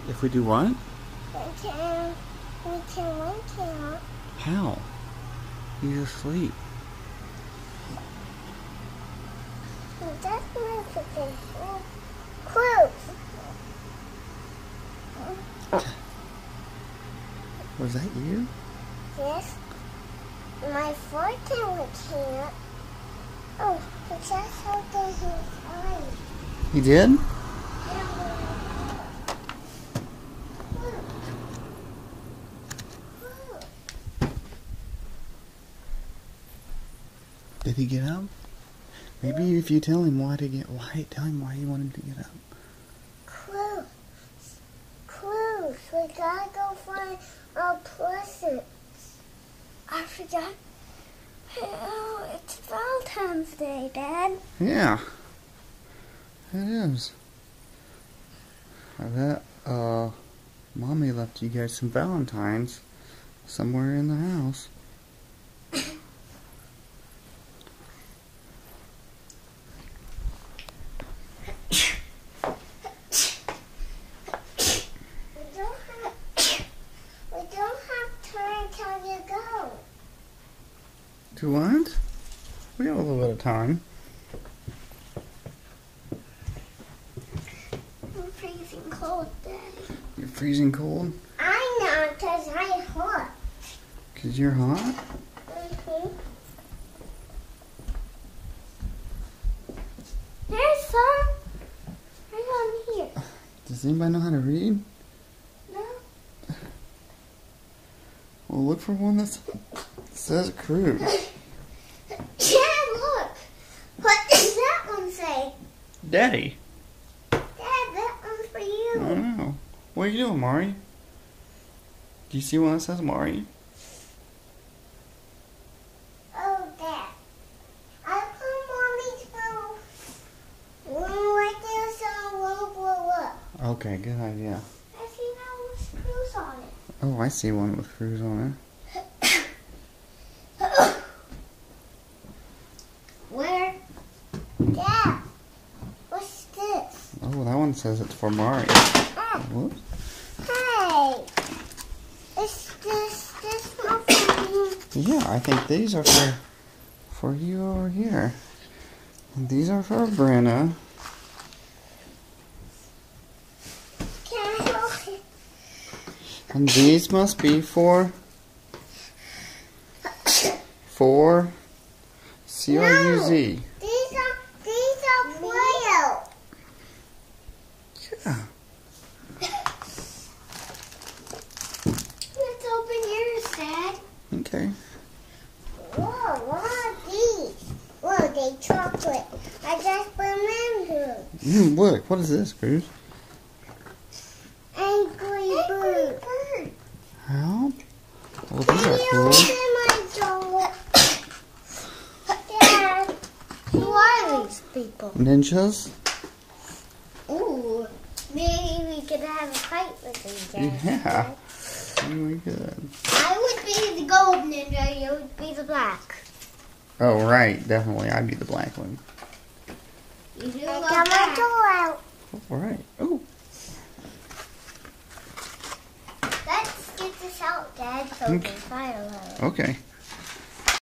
If we do what? We can wake him up. How? He's asleep. That's my position. Close. Was that you? Yes. My foot can wake him up. Oh, he just holding his eyes. He did? Did he get up? Maybe if you tell him tell him why you want him to get up. Clues. We gotta go find our presents. I forgot. Oh, it's Valentine's Day, Dad. Yeah. It is. I bet Mommy left you guys some Valentines somewhere in the house. We don't have time till you go. Do what? We have a little bit of time. I'm freezing cold, Daddy. You're freezing cold? I'm not, because I'm hot. Because you're hot? Mm-hmm. There's some right on here. Does anybody know how to read? No? Well, look for one that says cruise. Dad, look. What does that one say? Daddy. Dad, that one's for you. I don't know. What are you doing, Mari? Do you see one that says Mari? Oh, Dad. I put Mommy's phone right there so it won't blow up. Okay, good idea. I see that with screws on it. Oh, I see one with cruise on Where? Dad, what's this? it. Oh, that one says it's for Mari. Whoops. Hey, is this not for me? Yeah, I think these are for you over here. And these are for Brenna. Can I hold it? And these must be for C-R-U-Z. These are Play-Doh. Yeah. Let's open yours, Dad. Okay. Whoa, what are these? Whoa, they chocolate. I just remembered. Look, what is this, Cruz? Angry Bird. How? Well, these are cool. Dad, who are these people? Ninjas? Ooh, maybe we could have a fight with these guys. Yeah. Really good. I would be the gold ninja, you would be the black. Oh, right. Definitely. I'd be the black one. You do I got my door out. All right. Oh. Let's get this out, Dad, so we can fire load. Okay.